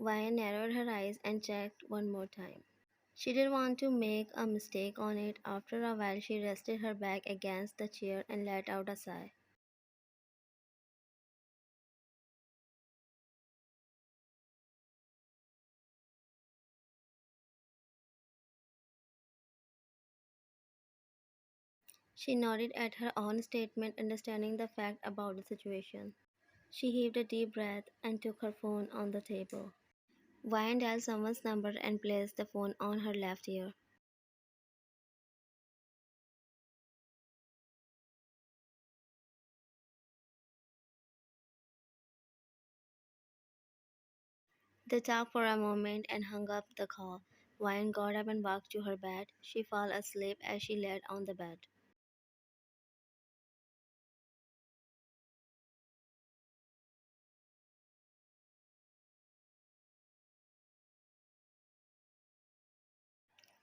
Vaya narrowed her eyes and checked one more time. She didn't want to make a mistake on it. After a while, she rested her back against the chair and let out a sigh. She nodded at her own statement, understanding the fact about the situation. She heaved a deep breath and took her phone on the table. Vine dialed someone's number and placed the phone on her left ear. They talked for a moment and hung up the call. Vine got up and walked to her bed. She fell asleep as she lay on the bed.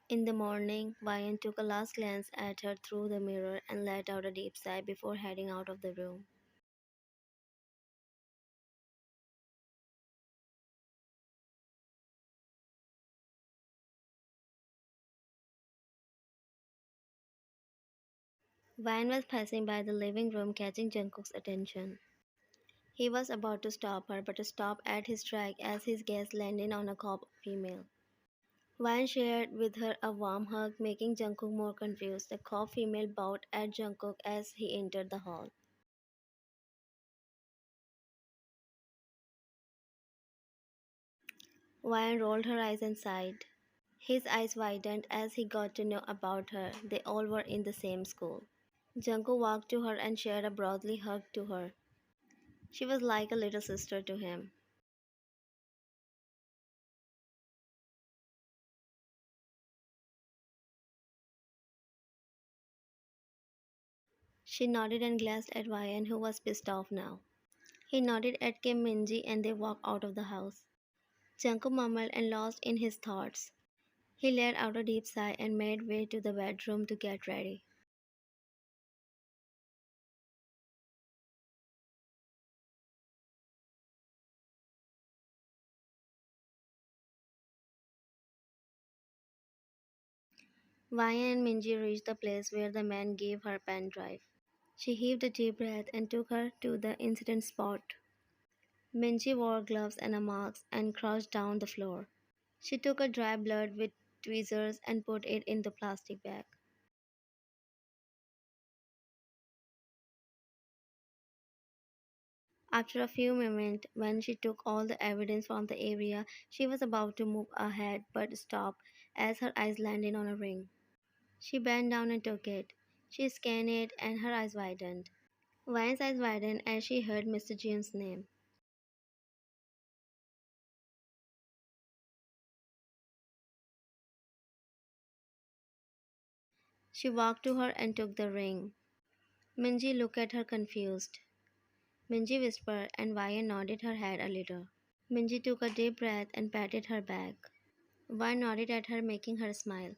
In the morning, Vine took a last glance at her through the mirror and let out a deep sigh before heading out of the room. Vine was passing by the living room, catching Jungkook's attention. He was about to stop her, but stopped at his track as his gaze landed on a cop female. Vine shared with her a warm hug, making Jungkook more confused. The cop female bowed at Jungkook as he entered the hall. Vine rolled her eyes and sighed. His eyes widened as he got to know about her. They all were in the same school. Jungkook walked to her and shared a brotherly hug to her. She was like a little sister to him. She nodded and glanced at Ryan, who was pissed off now. He nodded at Kim Minji and they walked out of the house. Jungkook mumbled and lost in his thoughts. He let out a deep sigh and made way to the bedroom to get ready. Ryan and Minji reached the place where the man gave her pen drive. She heaved a deep breath and took her to the incident spot. Minji wore gloves and a mask and crouched down the floor. She took a dry blood with tweezers and put it in the plastic bag. After a few moments, when she took all the evidence from the area, she was about to move ahead but stopped as her eyes landed on a ring. She bent down and took it. She scanned it and her eyes widened. Vine's eyes widened as she heard Mr. Jun's name. She walked to her and took the ring. Minji looked at her confused. Minji whispered and Vine nodded her head a little. Minji took a deep breath and patted her back. Vine nodded at her, making her smile.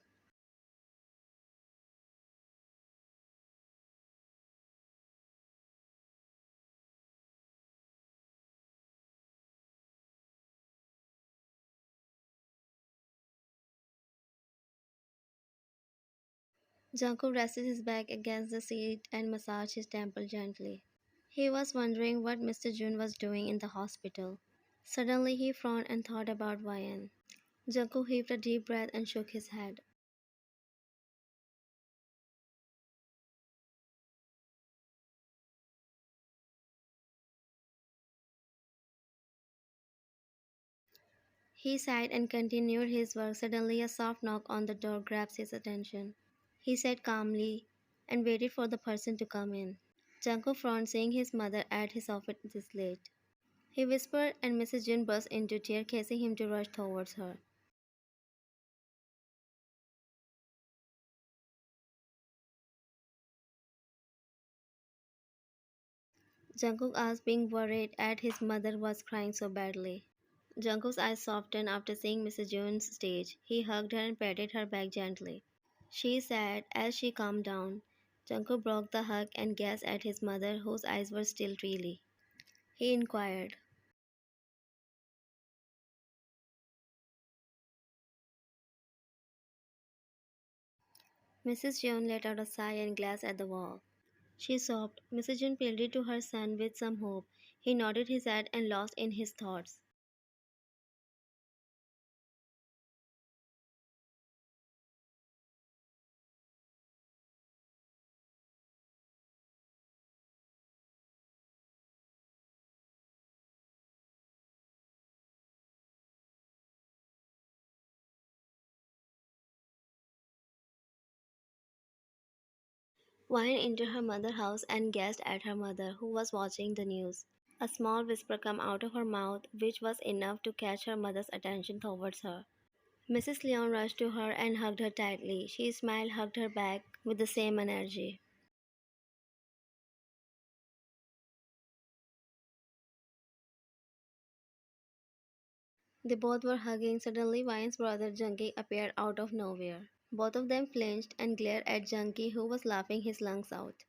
Jungkook rested his back against the seat and massaged his temple gently. He was wondering what Mr. Jun was doing in the hospital. Suddenly he frowned and thought about Vian. Jungkook heaved a deep breath and shook his head. He sighed and continued his work. Suddenly a soft knock on the door grabbed his attention. He said calmly and waited for the person to come in. Jungkook frowned, seeing his mother at his office this late. He whispered and Mrs. Jun burst into tears, causing him to rush towards her. Jungkook asked, being worried at his mother was crying so badly. Jungkook's eyes softened after seeing Mrs. Jun's stage. He hugged her and patted her back gently. She said as she calmed down. Jungkook broke the hug and gazed at his mother, whose eyes were still dreamy. He inquired, Mrs. June let out a sigh and glanced at the wall. She sobbed. Mrs. June pleaded to her son with some hope. He nodded his head and lost in his thoughts. Wine entered her mother's house and gazed at her mother, who was watching the news. A small whisper came out of her mouth, which was enough to catch her mother's attention towards her. Mrs. Leon rushed to her and hugged her tightly. She smiled, hugged her back with the same energy. They both were hugging. Suddenly, Wine's brother Junkie appeared out of nowhere. Both of them flinched and glared at Junkie, who was laughing his lungs out.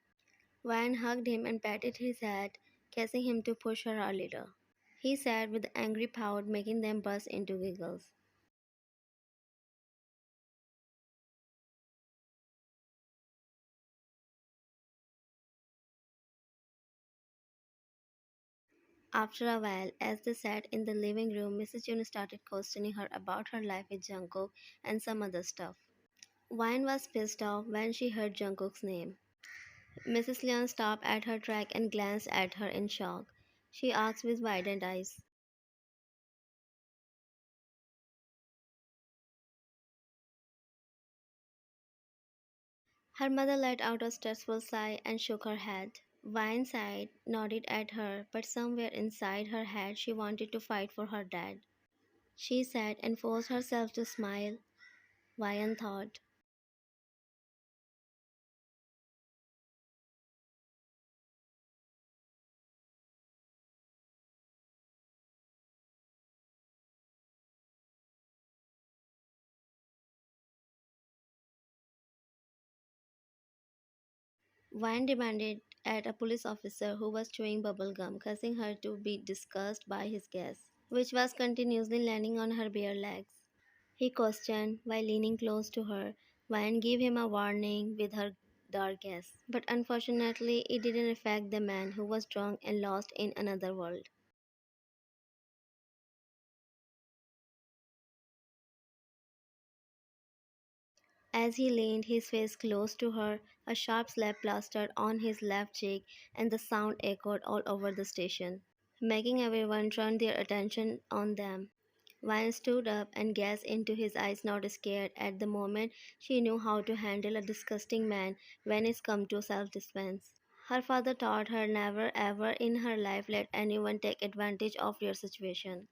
Wine hugged him and patted his head, causing him to push her a little. He said with angry pout, making them burst into giggles. After a while, as they sat in the living room, Mrs. June started questioning her about her life with Jungkook and some other stuff. Wine was pissed off when she heard Jungkook's name. Mrs. Leon stopped at her track and glanced at her in shock. She asked with widened eyes. Her mother let out a stressful sigh and shook her head. Vine sighed, nodded at her, but somewhere inside her head she wanted to fight for her dad. She sat and forced herself to smile. Vine thought. Vine demanded at a police officer who was chewing bubble gum, causing her to be discussed by his guest, which was continuously landing on her bare legs. He questioned while leaning close to her. Vine gave him a warning with her dark gaze. But unfortunately, it didn't affect the man who was drunk and lost in another world. As he leaned his face close to her, a sharp slap plastered on his left cheek, and the sound echoed all over the station, making everyone turn their attention on them. Vine stood up and gazed into his eyes, not scared. At the moment, she knew how to handle a disgusting man when it's come to self-defense. Her father taught her never ever in her life let anyone take advantage of your situation.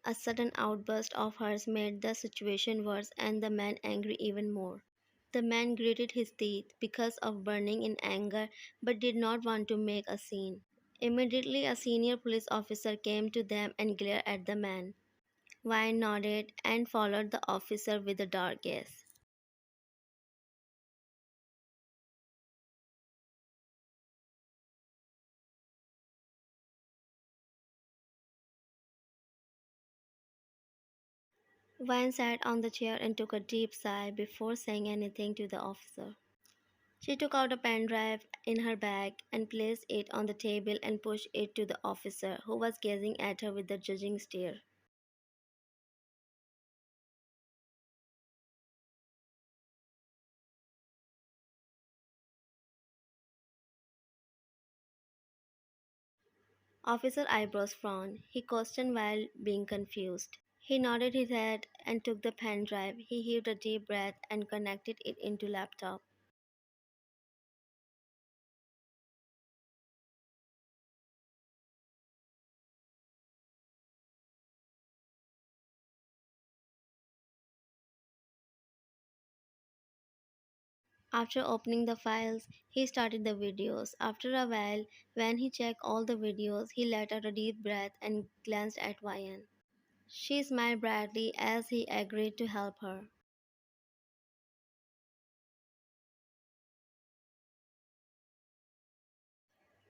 A sudden outburst of hers made the situation worse and the man angry even more. The man gritted his teeth because of burning in anger but did not want to make a scene. Immediately, a senior police officer came to them and glared at the man. Vine nodded and followed the officer with a dark gaze. Vine sat on the chair and took a deep sigh before saying anything to the officer. She took out a pen drive in her bag and placed it on the table and pushed it to the officer, who was gazing at her with a judging stare. Officer eyebrows frowned. He questioned while being confused. He nodded his head and took the pen drive. He heaved a deep breath and connected it into laptop. After opening the files, he started the videos. After a while, when he checked all the videos, he let out a deep breath and glanced at Vian. She smiled brightly as he agreed to help her.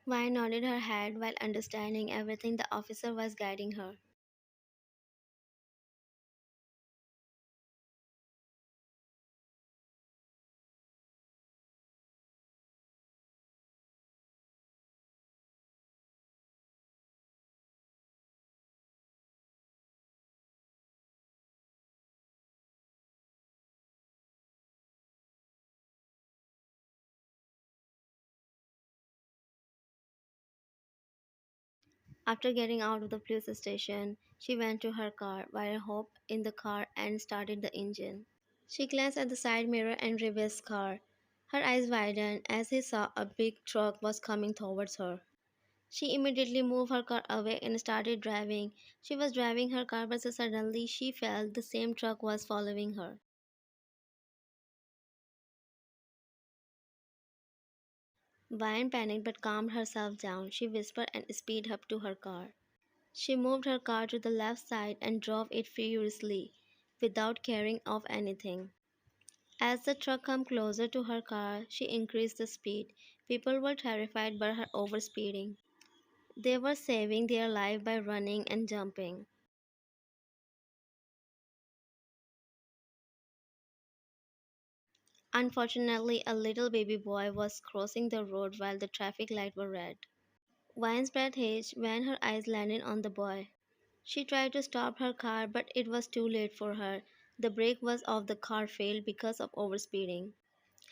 Vi nodded her head while understanding everything the officer was guiding her. After getting out of the police station, she went to her car, while Hope in the car and started the engine. She glanced at the side mirror and reversed car. Her eyes widened as he saw a big truck was coming towards her. She immediately moved her car away and started driving. She was driving her car, but suddenly she felt the same truck was following her. Vine panicked but calmed herself down. She whispered and speeded up to her car. She moved her car to the left side and drove it furiously, without caring of anything. As the truck came closer to her car, she increased the speed. People were terrified by her overspeeding. They were saving their life by running and jumping. Unfortunately, a little baby boy was crossing the road while the traffic lights were red. Vine's breath hitched when her eyes landed on the boy. She tried to stop her car, but it was too late for her. The brake was off, the car failed because of overspeeding.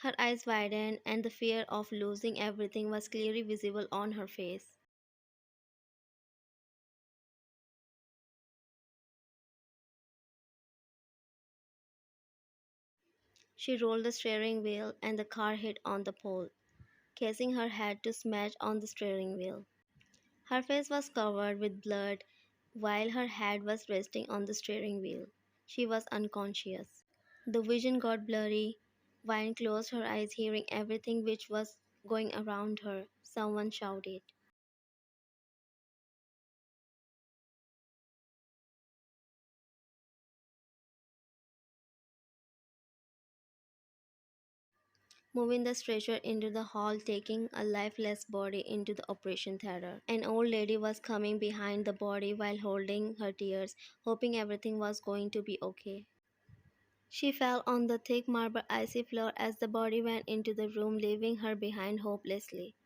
Her eyes widened, and the fear of losing everything was clearly visible on her face. She rolled the steering wheel, and the car hit on the pole, causing her head to smash on the steering wheel. Her face was covered with blood while her head was resting on the steering wheel. She was unconscious. The vision got blurry. Vine closed her eyes, hearing everything which was going around her. Someone shouted. Moving the stretcher into the hall, taking a lifeless body into the operation theater. An old lady was coming behind the body while holding her tears, hoping everything was going to be okay. She fell on the thick marble icy floor as the body went into the room, leaving her behind hopelessly.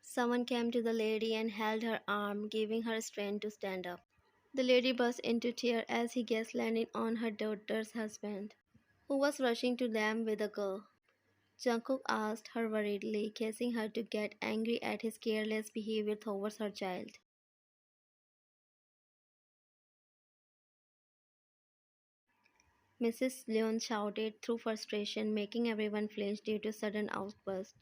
Someone came to the lady and held her arm, giving her strength to stand up. The lady burst into tears as he guessed landing on her daughter's husband, who was rushing to them with a girl. Jungkook asked her worriedly, causing her to get angry at his careless behavior towards her child. Mrs. Leon shouted through frustration, making everyone flinch due to sudden outburst.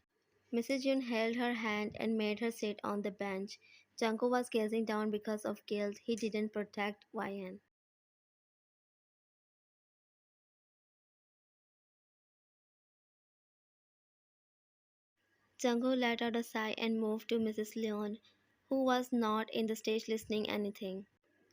Mrs. Jun held her hand and made her sit on the bench. Jungkook was gazing down because of guilt. He didn't protect YN. Jungkook let out a sigh and moved to Mrs. Leon, who was not in the stage listening anything.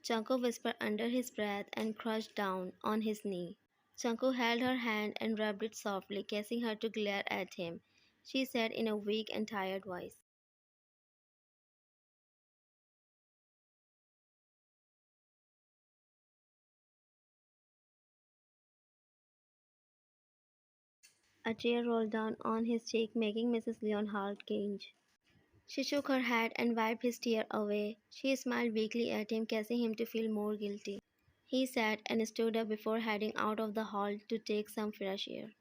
Jungkook whispered under his breath and crouched down on his knee. Jungkook held her hand and rubbed it softly, causing her to glare at him. She said in a weak and tired voice. A tear rolled down on his cheek, making Mrs. Leon heart cringe. She shook her head and wiped his tear away. She smiled weakly at him, causing him to feel more guilty. He sat and stood up before heading out of the hall to take some fresh air.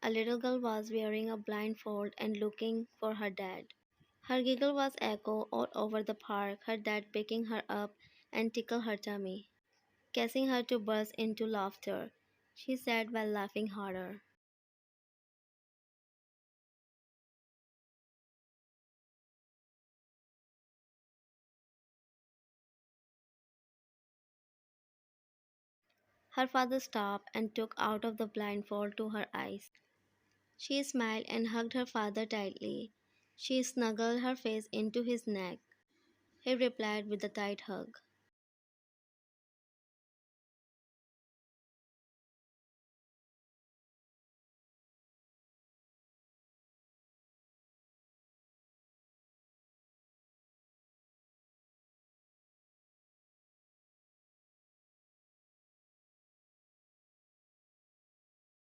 A little girl was wearing a blindfold and looking for her dad. Her giggle was echoed all over the park, her dad picking her up and tickle her tummy, causing her to burst into laughter. She said while laughing harder. Her father stopped and took out of the blindfold to her eyes. She smiled and hugged her father tightly. She snuggled her face into his neck. He replied with a tight hug.